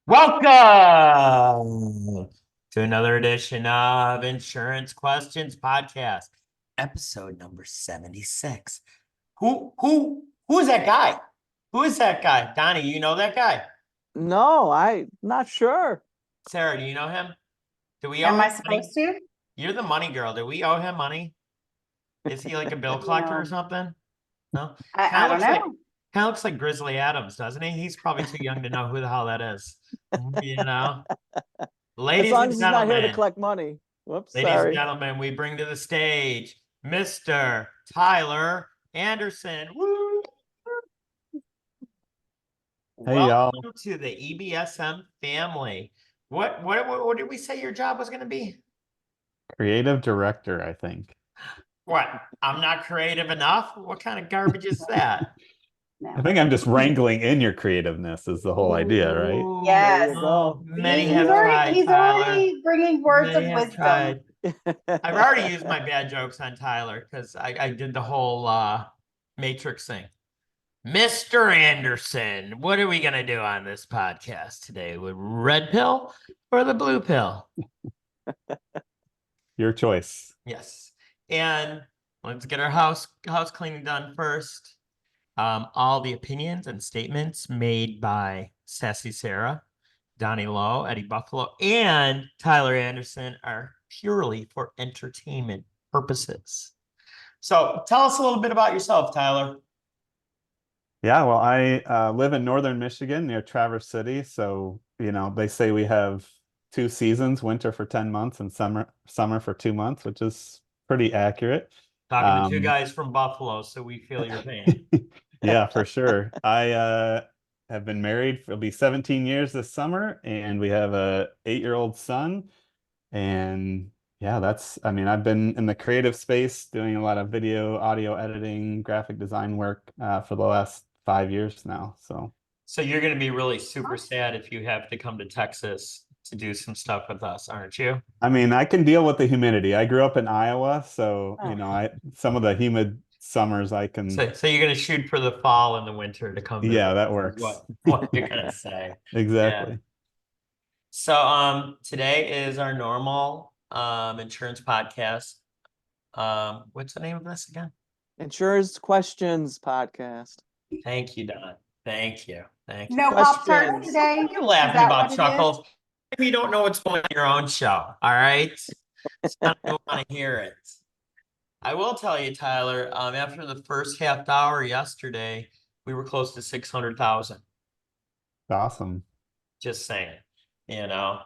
Welcome to another edition of Insurance Questions Podcast, episode number 76. Who is that guy? Who is that guy? Donnie, you know that guy? No, I'm not sure. Sarah, do you know him? Do we owe Am him I money? supposed to? You're the money girl. Do we owe him money? Is he like a bill collector or No. something? No? I don't know. Kind of looks like Grizzly Adams, doesn't he? He's probably too young to know who the hell that is. You know? As Ladies long and as he's not here to gentlemen, collect money. Whoops, ladies and sorry. gentlemen, we bring to the stage Mr. Tyler Anderson. Woo! Hey, y'all. Welcome to the EBSM family. What did we say your job was going to be? Creative director, I think. What? I'm not creative enough? What kind of garbage is that? I think I'm just wrangling in your creativeness is the whole idea, right? Ooh, Yes. There you go. Many He's have tried, he's Tyler. already bringing words Many of have wisdom. tried. I've already used my bad jokes on Tyler because I did the whole Matrix thing. Mr. Anderson, what are we going to do on this podcast today? With red pill or the blue pill? Your choice. Yes. And let's get our house cleaning done first. All the opinions and statements made by Sassy Sarah, Donnie Lowe, Eddie Buffalo, and Tyler Anderson are purely for entertainment purposes. So tell us a little bit about yourself, Tyler. Yeah, well, I live in northern Michigan near Traverse City. So, they say we have two seasons, winter for 10 months and summer for 2 months, which is pretty accurate. Talking to two guys from Buffalo, so we feel your pain. Yeah, for sure. I have been married. It'll be 17 years this summer, and we have a 8-year-old son. And yeah, I've been in the creative space doing a lot of video, audio editing, graphic design work for the last 5 years now. So you're going to be really super sad if you have to come to Texas to do some stuff with us, aren't you? I can deal with the humidity. I grew up in Iowa, so Oh. some of the humid summers I can. So you're going to shoot for the fall and the winter to come visit. Yeah, that is works. What you're going to say. Exactly. Yeah. So today is our normal insurance podcast. What's the name of this again? Insurance Questions Podcast. Thank you, Don. Thank you. Thank you. No Pop-Tarts today? You're Is laughing that about what it chuckles. Maybe you don't know what's going on in your own show. All right. I don't want to hear it. I will tell you, Tyler, after the first half hour yesterday, we were close to 600,000. Awesome. Just saying, you know.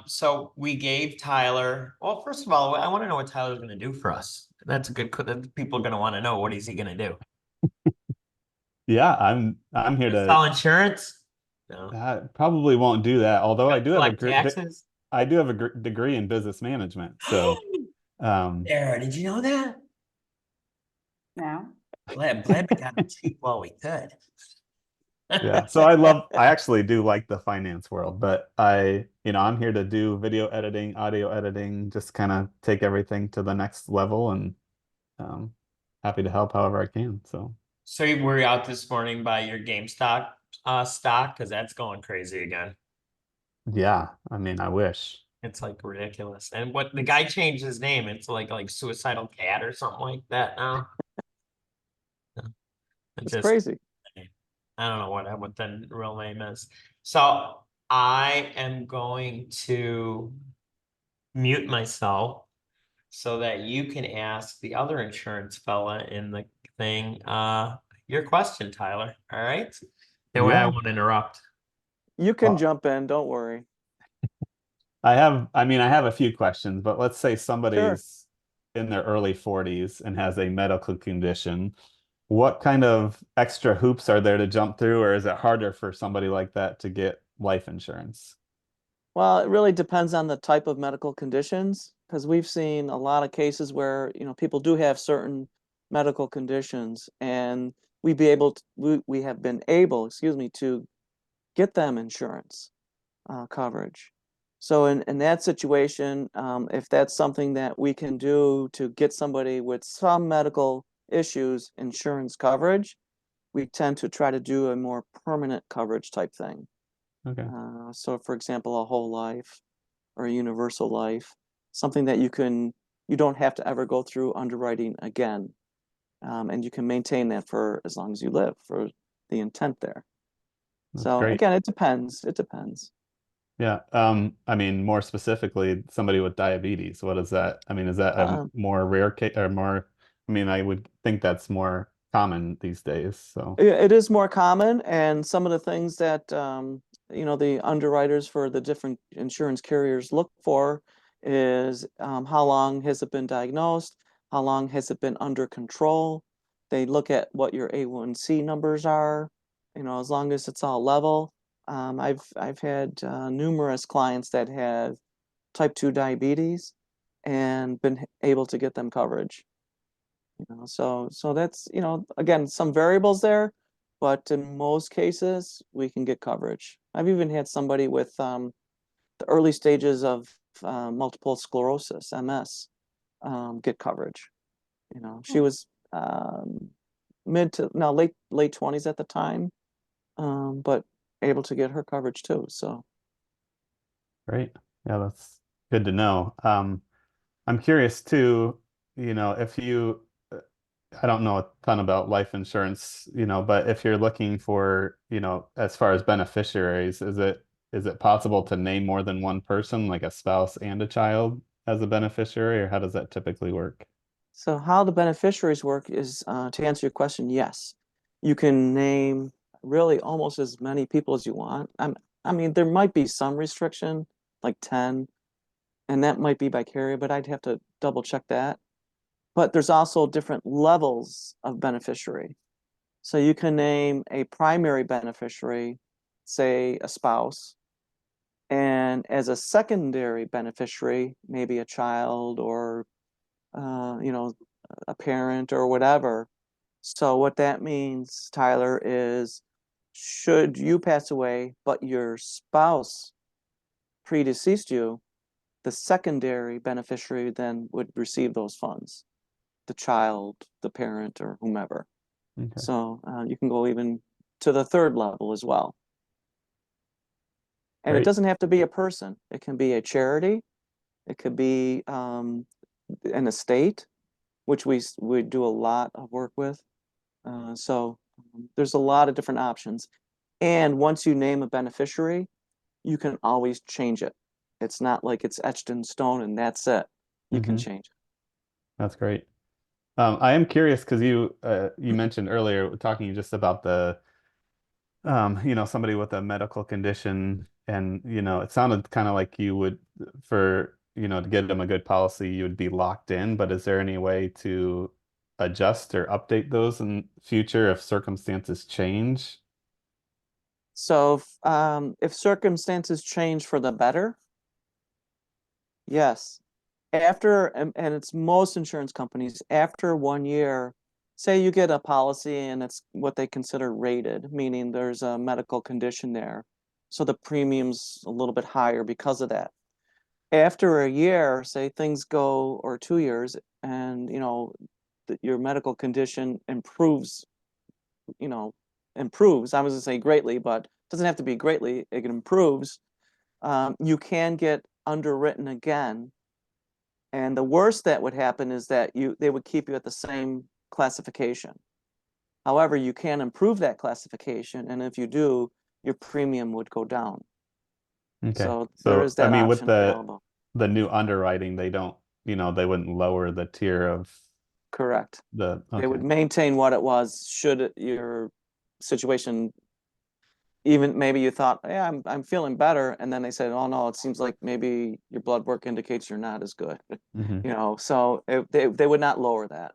So we gave Tyler, well, first of all, I want to know what Tyler's going to do for us. That's a good, people are going to want to know, what is he going to do? Yeah, I'm here to Sell insurance? No. probably won't do that. Although I do have a Collect taxes? I do have a degree in business management. So, Sarah, did you know that? No. Glad we got it cheap while we could. yeah. So I actually do like the finance world, but I'm here to do video editing, audio editing, just kind of take everything to the next level, and happy to help however I can. So you were out this morning by your GameStop stock because that's going crazy again. yeah, I wish. It's like ridiculous. And what the guy changed his name, it's like Suicidal Cat or something like that now. It's crazy. I don't know what the real name is. So I am going to mute myself so that you can ask the other insurance fella in the thing your question, Tyler. All right. That way I Yeah. won't interrupt. You can jump in, don't worry. I have a few questions, but let's say somebody's in their early 40s and has a medical condition. What kind of extra hoops are there to jump through, or is it harder for somebody like that to get life insurance? Well, it really depends on the type of medical conditions, because we've seen a lot of cases where, people do have certain medical conditions, and we have been able, to get them insurance coverage. So in that situation, if that's something that we can do to get somebody with some medical issues insurance coverage, we tend to try to do a more permanent coverage type thing. Okay. So for example, a whole life or a universal life, something that you don't have to ever go through underwriting again. And you can maintain that for as long as you live, for the intent there. That's So great. again, it depends. It depends. Yeah. I mean, more specifically, somebody with diabetes, what is that? I mean, is that a Um, more rare case or more, I mean, I would think that's more common these days. So, It is more common, and some of the things that the underwriters for the different insurance carriers look for is how long has it been diagnosed, how long has it been under control. They look at what your A1C numbers are, as long as it's all level. I've had numerous clients that have type 2 diabetes and been able to get them coverage. So that's, again, some variables there, but in most cases, we can get coverage. I've even had somebody with the early stages of multiple sclerosis, MS, get coverage. She was late 20s at the time, but able to get her coverage too. So great. Yeah, that's good to know. I'm curious too, if you, I don't know a ton about life insurance, but if you're looking for, as far as beneficiaries, is it possible to name more than one person, like a spouse and a child as a beneficiary, or how does that typically work? So how the beneficiaries work is, to answer your question, yes. You can name really almost as many people as you want. I mean, there might be some restriction, like 10, and that might be by carrier, but I'd have to double check that. But there's also different levels of beneficiary. So you can name a primary beneficiary, say a spouse, and as a secondary beneficiary, maybe a child or uh, you know, a parent or whatever. So what that means, Tyler, is should you pass away, but your spouse predeceased you, the secondary beneficiary then would receive those funds, the child, the parent, or whomever. Okay. So you can go even to the third level as well. And it Great. doesn't have to be a person. It can be a charity. It could be an estate, which we do a lot of work with. So there's a lot of different options. And once you name a beneficiary, you can always change it. It's not like it's etched in stone and that's it. You can Hmm. change it. That's great. I am curious because you mentioned earlier talking just about the somebody with a medical condition, and it sounded kind of like you would, for to get them a good policy, you would be locked in, but is there any way to adjust or update those in future if circumstances change? So if circumstances change for the better, yes. And it's most insurance companies, after 1 year, say you get a policy and it's what they consider rated, meaning there's a medical condition there. So the premium's a little bit higher because of that. After a year, say things go, or 2 years, and your medical condition you know, improves. I was gonna say greatly, but it doesn't have to be greatly, it improves. You can get underwritten again. And the worst that would happen is that they would keep you at the same classification. However, you can improve that classification, and if you do, your premium would go down. Okay. So there So is I that mean, with option the available. the new underwriting, they don't, they wouldn't lower the tier of Correct. the, They would okay. maintain what it was should your situation, even maybe you thought, yeah, I'm feeling better, and then they said, oh no, it seems like maybe your blood work indicates you're not as good. Hmm. So they would not lower that.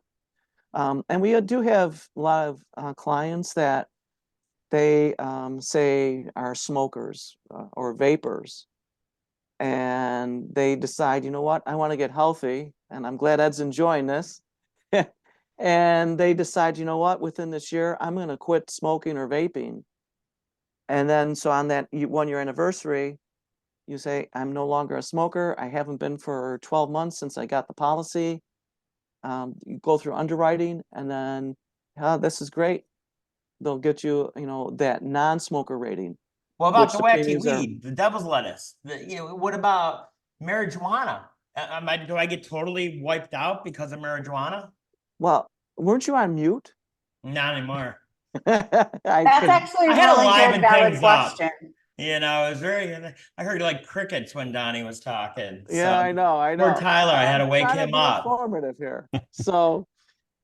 And we do have a lot of clients that they say are smokers or vapors, and they decide, you know what, I want to get healthy, and I'm glad Ed's enjoying this. And they decide, you know what, within this year, I'm going to quit smoking or vaping. And then, so on that 1 year anniversary, you say, I'm no longer a smoker. I haven't been for 12 months since I got the policy. You go through underwriting, and then, this is great. They'll get you, that non-smoker rating. What about which the the wacky premiums are- weed, the devil's lettuce? What about marijuana? Do I get totally wiped out because of marijuana? Well, weren't you on mute? Not anymore. That's actually a I had to really liven good, valid things up. question. It was very. I heard like crickets when Donnie was talking. Yeah, I know, I know. Poor Tyler, I had to I'm wake trying him be up. informative here. So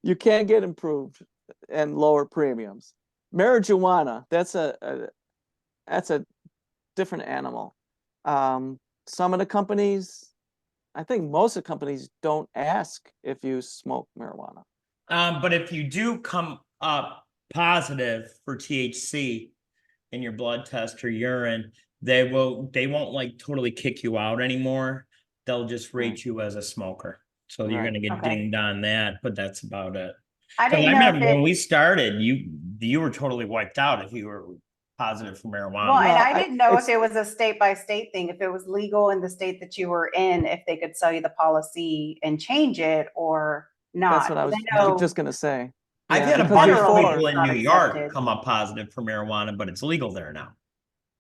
you can get improved and lower premiums. Marijuana, that's a different animal. Some of the companies, I think most of the companies don't ask if you smoke marijuana. But if you do come up positive for THC in your blood test or urine, they won't like totally kick you out anymore. They'll just rate you as a smoker. So you're Right. gonna get Okay. dinged on that, but that's about it. I 'Cause didn't I know if remember when it, we started, you were totally wiped out if you were positive for marijuana. well, and Well, I didn't know if it's- it was a state by state thing, if it was legal in the state that you were in, if they could sell you the policy and change it or not. That's what I was just gonna say. I've Yeah, had a because bunch federal of before- people in not New York accepted. come up positive for marijuana, but it's legal there now.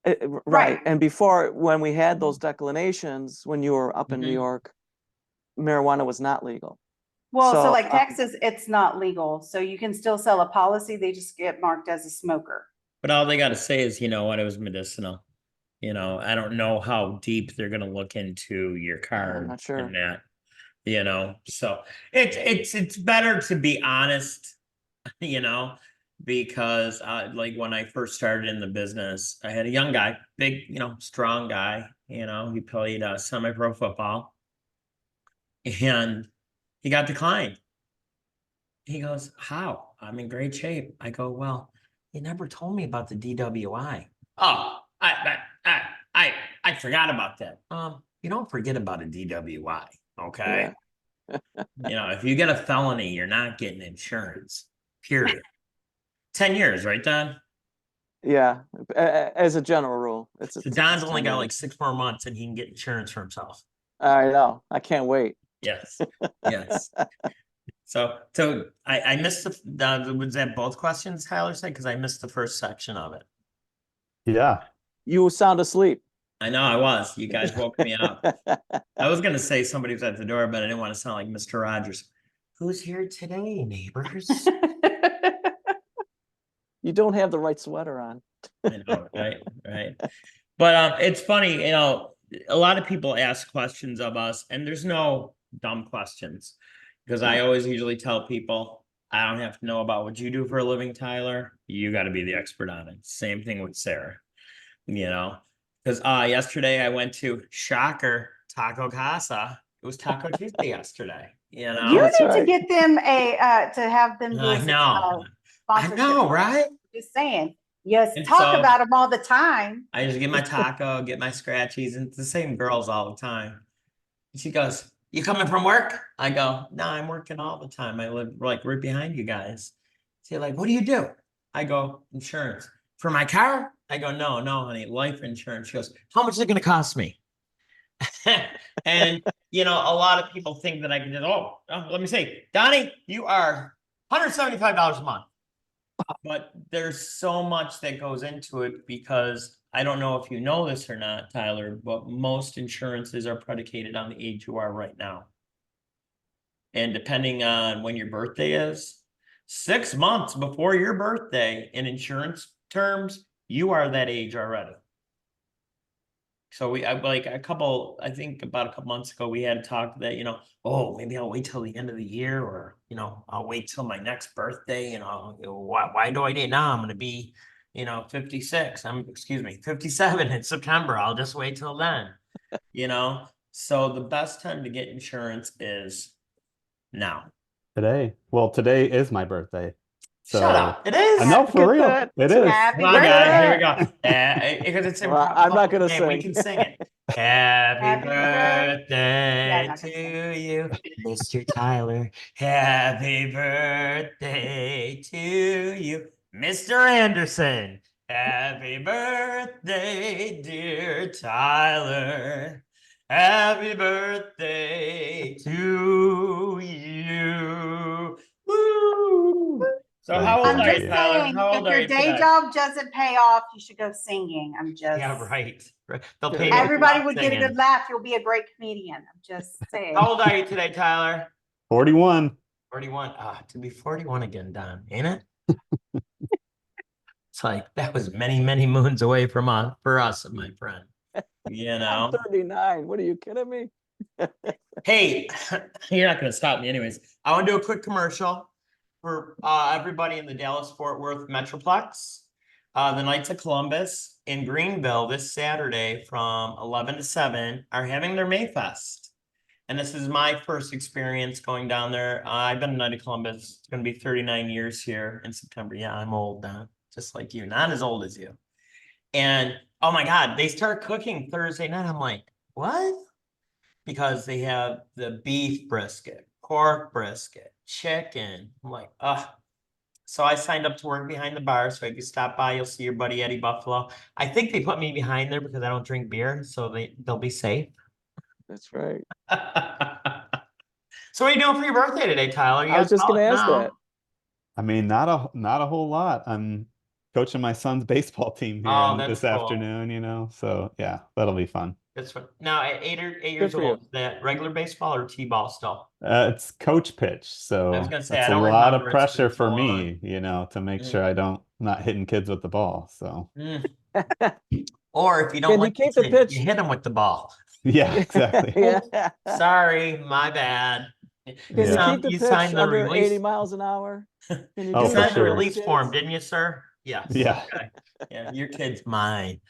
Right. Right. And before, when we had those declinations, when you were up in New Mhm. York, marijuana was not legal. Well, so So, like Texas, it's not legal, so you can still sell a policy, they just get marked as a smoker. But all they got to say is, what, it was medicinal. I don't know how deep they're going to look into your card not sure. and that, so it's better to be honest, because like when I first started in the business, I had a young guy, big, strong guy, he played semi-pro football and he got declined. He goes, how? I'm in great shape. I go, well, you never told me about the DWI. Oh, I forgot about that. You don't forget about a DWI, okay? If you get a felony, you're not getting insurance. Period. 10 years, right, Don? Yeah, as a general rule, So Don's only 10 got years. like 6 more months and he can get insurance for himself. I know. I can't wait. Yes. Yes. So I missed was that both questions Tyler said? Because I missed the first section of it. Yeah. You sound asleep. I know I was. You guys woke me up. I was gonna say somebody was at the door, but I didn't want to sound like Mr. Rogers. Who's here today, neighbors? You don't have the right sweater on. I know, right. But it's funny, a lot of people ask questions of us, and there's no dumb questions. Because I always usually tell people, I don't have to know about what you do for a living, Tyler. You got to be the expert on it. Same thing with Sarah, because yesterday I went to Shocker Taco Casa. It was Taco Tuesday yesterday. You That's need to right. get them to have them do I a know, sponsorship. right? Just saying, yes, And talk so- about them all the time. I just get my taco, get my scratchies, and it's the same girls all the time. And she goes, you coming from work? I go, no, I'm working all the time. I live like right behind you guys. She's like, what do you do? I go, insurance. For my car? I go, no, honey, life insurance. She goes, how much is it going to cost me? And, a lot of people think that I can just, let me say, Donnie, you are $175 a month. But there's so much that goes into it because I don't know if you know this or not, Tyler, but most insurances are predicated on the age you are right now. And depending on when your birthday is, 6 months before your birthday in insurance terms, you are that age already. So I think about a couple months ago, we had a talk that, maybe I'll wait till the end of the year or, I'll wait till my next birthday. Why do I do it now? I'm going to be, 56. 57 in September. I'll just wait till then, So the best time to get insurance is now. Today. Well, today is my birthday. So Shut up. It is. I know, Look for at real. that. It is. Happy Come on, guys, here we birthday. go. Because it's Well, I'm not gonna okay, We sing. can sing it. Happy Happy birthday not to you, Mr. Tyler. Happy birthday to you, Mr. Anderson. Happy birthday, dear Tyler. Happy birthday to you. Woo! So for how old I'm are just you, Tyler? saying, How old if are your you day today? job doesn't pay off, you should go singing. I'm just. Yeah, right. They'll Yeah. pay you to Everybody stop would get a singing. good laugh. You'll be a great comedian. I'm just saying. How old are you today, Tyler? 41. 41. Ah, to be 41 again, Don, ain't it? It's like that was many, many moons away from us for us, my friend. You I'm know. 39. What are you kidding me? Hey, you're not gonna stop me anyways. I want to do a quick commercial for everybody in the Dallas-Fort Worth Metroplex. The Knights of Columbus in Greenville this Saturday from 11 to 7 are having their Mayfest. And this is my first experience going down there. I've been a Knight of Columbus. It's gonna be 39 years here in September. Yeah, I'm old now, just like you, not as old as you. And oh my God, they start cooking Thursday night. I'm like, what? Because they have the beef brisket, pork brisket, chicken. I'm like, ugh. So I signed up to work behind the bar. So if you stop by, you'll see your buddy Eddie Buffalo. I think they put me behind there because I don't drink beer, so they'll be safe. That's right. So what are you doing for your birthday today, Tyler? You I was got just gonna college ask now. that. I mean, not a whole lot. I'm coaching my son's baseball team here Oh, that's this cool. afternoon, you know. So yeah, that'll be fun. That's what now at 8 years for you. old. Is that regular baseball or T-ball still? It's coach pitch, so I was gonna say, that's I a don't lot of remember it's been pressure so for long. me, you know, to make sure I don't not hitting kids with the ball. So Mm. Or if you don't Can you like keep the kids, pitch? you hit them with the ball. yeah, exactly. Yeah. Sorry, my bad. Can You you Yeah. keep the you pitch signed the under 80 release. miles an hour? Can you Oh, You do for signed that the for sure. release kids? form, didn't you, sir? Yes. Yeah. Okay. Yeah, your kid's mine.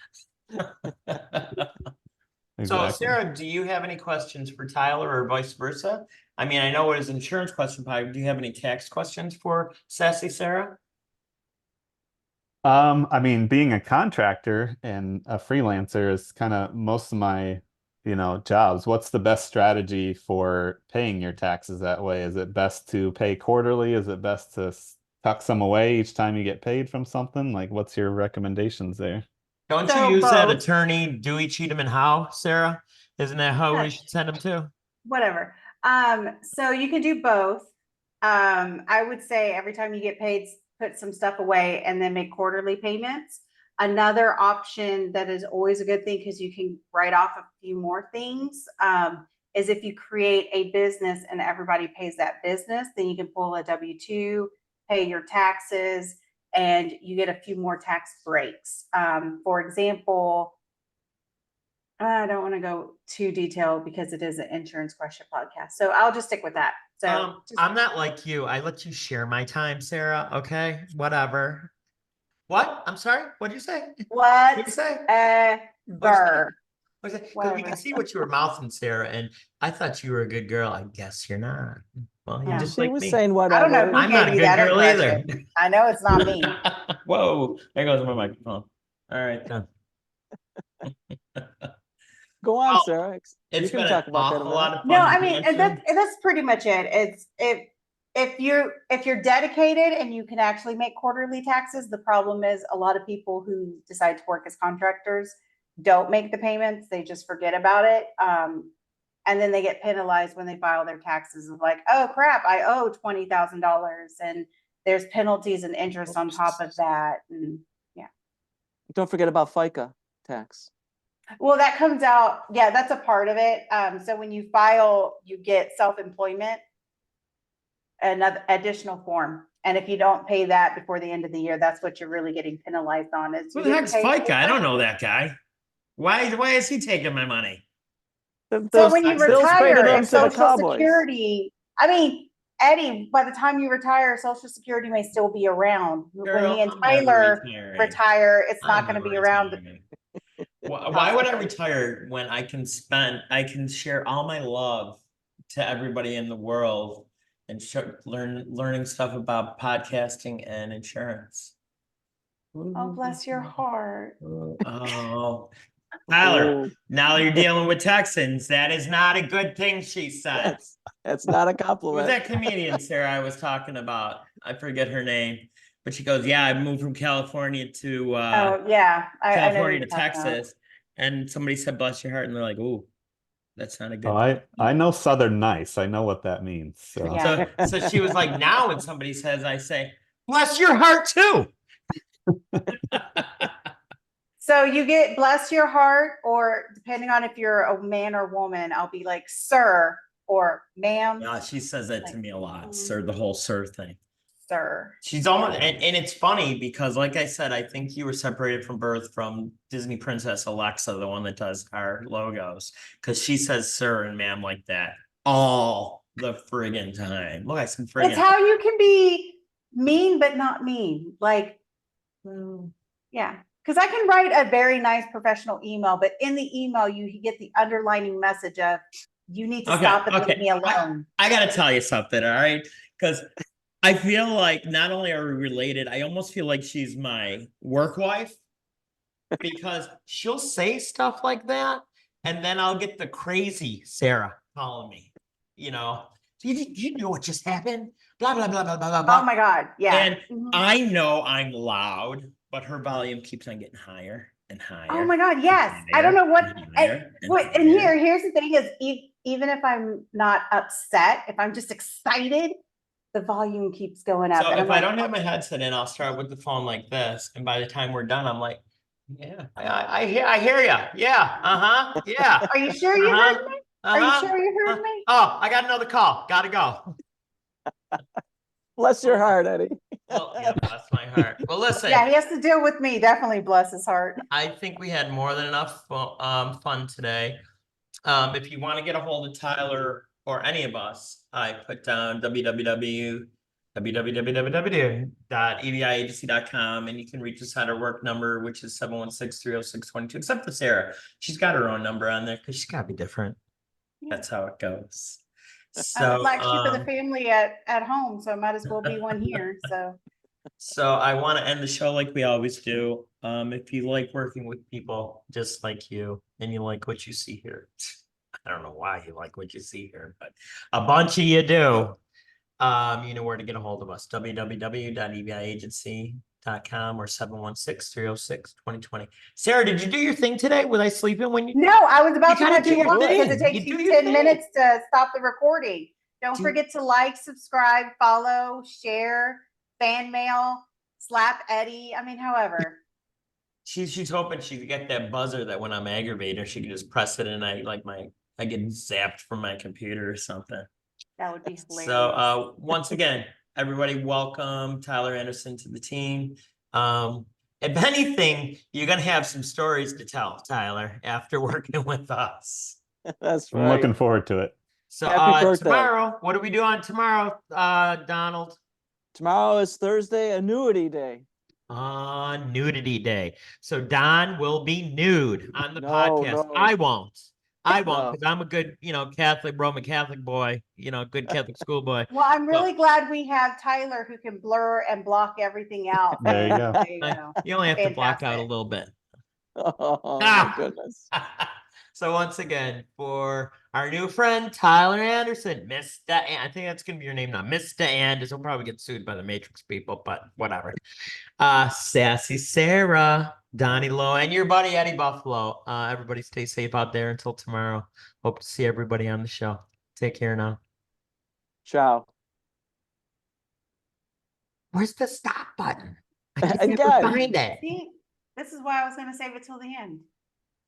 So, Exactly. Sarah, do you have any questions for Tyler or vice versa? I mean, I know what his insurance question, but do you have any tax questions for Sassy Sarah? I mean, being a contractor and a freelancer is kind of most of my, you know, jobs. What's the best strategy for paying your taxes that way? Is it best to pay quarterly? Is it best to tuck some away each time you get paid from something? Like, what's your recommendations there? Don't So you use that both. attorney Dewey, Cheatham, and Howe, Sarah? Isn't that how we Yeah. should send them to? Whatever. So you can do both. I would say every time you get paid, put some stuff away and then make quarterly payments. Another option that is always a good thing because you can write off a few more things is if you create a business and everybody pays that business, then you can pull a W-2, pay your taxes, and you get a few more tax breaks. For example, I don't want to go too detailed because it is an insurance question podcast. So I'll just stick with that. So just, I'm not like you. I let you share my time, Sarah. Okay, whatever. What? I'm sorry. What'd you say? What'd you say? ever. Because we Whatever. could see what you were mouthing, Sarah, and I thought you were a good girl. I guess you're not. Well, you're Yeah. just She like was me. saying I whatever. don't know who I'm not a gave you good that girl either. impression. I know it's not me. Whoa, there goes my microphone. All right, done. Go on, Well, Sarah. You It's can been talk an about that a awful minute. lot of fun. No, to I mean, answer. and that's pretty much it. It's if you're dedicated and you can actually make quarterly taxes, the problem is a lot of people who decide to work as contractors don't make the payments. They just forget about it. And then they get penalized when they file their taxes of like, oh crap, I owe $20,000 and there's penalties and interest on top of that. And Don't forget about FICA tax. well, that comes out, yeah, that's a part of it. So when you file, you get self-employment, another additional form. And if you don't pay that before the end of the year, that's what you're really getting penalized on is Who you the get heck's paid FICA? I over. don't know that guy. Why is he taking my money? So when you Bill's paid it retire, up if to the Social Cowboys. Security, I mean, Eddie, by the time you retire, Social Security may still be around. When Girl, me and I'm never Tyler retiring. retire, it's not I'm going to never be around. retiring. Why would I retire when I can share all my love to everybody in the world and learning stuff about podcasting and insurance? Oh, bless your heart. Oh, Tyler, Ooh, now you're dealing with Texans. That is not a good thing, she said. that's not a Who was compliment. that comedian, Sarah, I was talking about? I forget her name. But she goes, yeah, I moved from California to Oh, yeah. I know California you're to talking about. Texas. And somebody said, bless your heart. And they're like, ooh, that's not a good Oh, thing. I know Southern nice. I know what that means. So Yeah. So she was like, now when somebody says, I say, Bless your heart too. So you get bless your heart, or depending on if you're a man or woman, I'll be like, sir, or ma'am, Yeah, she says that to Like, me a lot, mm. sir, the whole sir thing. sir. She's almost, and it's funny because, like I said, I think you were separated from birth from Disney Princess Alexa, the one that does our logos, because she says sir and ma'am like that all the friggin' time. Look, I said It's friggin'. how you can be mean, but not mean. Like, yeah. Because I can write a very nice professional email, but in the email, you get the underlining message of, you need to Okay, stop and okay. leave me alone. I gotta tell you something, all right? Because I feel like not only are we related, I almost feel like she's my work wife because she'll say stuff like that, and then I'll get the crazy Sarah calling me. You know, you know what just happened? Blah blah blah blah blah blah. Oh blah. my God. Yeah. And Mhm. I know I'm loud, but her volume keeps on getting higher and higher. Oh my God. and Yes. I don't higher know what, and and, higher and what, and higher. here's the thing is, even if I'm not upset, if I'm just excited, the volume keeps going up. So And if I'm I like, don't have my headset in, I'll start with the phone like this, and by the time we're done, I'm like, yeah, I hear you. Yeah, yeah, are you sure you heard me? Are you sure you heard me? Oh, I got another call. Gotta go. Bless your heart, Eddie. Well, yeah, bless my heart. Well, listen, Yeah, he has to deal with me. Definitely bless his heart. I think we had more than enough fun today. If you want to get a hold of Tyler or any of us, I put down www.eviagency.com, and you can reach us at our work number, which is 716-306-22, except for Sarah. She's got her own number on there because she's got to be different. That's how it goes. I'm So, the black sheep of the family at home, so I might as well be one here. So I want to end the show like we always do. If you like working with people just like you and you like what you see here, I don't know why you like what you see here, but a bunch of you do. You know where to get a hold of us, www.eviagency.com or 716-306-2020. Sarah, did you do your thing today? Was I sleeping when you? No, I was about You to gotta cut do you your off because thing. it takes You do you your 10 thing. minutes to stop the recording. Don't Do- forget to like, subscribe, follow, share, fan mail, slap Eddie. I mean, however. She's hoping she could get that buzzer that when I'm aggravated, she can just press it and I get zapped from my computer or something. That would be hilarious. So once again, everybody, welcome Tyler Anderson to the team. If anything, you're gonna have some stories to tell, Tyler, after working with us. That's I'm right. looking forward to it. So Happy birthday. tomorrow, what do we do on tomorrow, Donald? Tomorrow is Thursday, annuity day. Nudity day. So Don will be nude on the No, podcast. no. I won't No. because I'm a good, Roman Catholic boy, good Catholic school boy. Well, I'm really glad we have Tyler who can blur and block everything out. There you go. You only have to block out a Fantastic. little bit. Oh Ah! my goodness. So once again, for our new friend Tyler Anderson, I think that's gonna be your name now, Mr. Anderson. We'll probably get sued by the Matrix people, but whatever. Sassy Sarah, Donnie Lowe, and your buddy Eddie Buffalo. Everybody stay safe out there until tomorrow. Hope to see everybody on the show. Take care now. Ciao. Where's the stop button? I can Again. never find it. See, this is why I was going to save it till the end.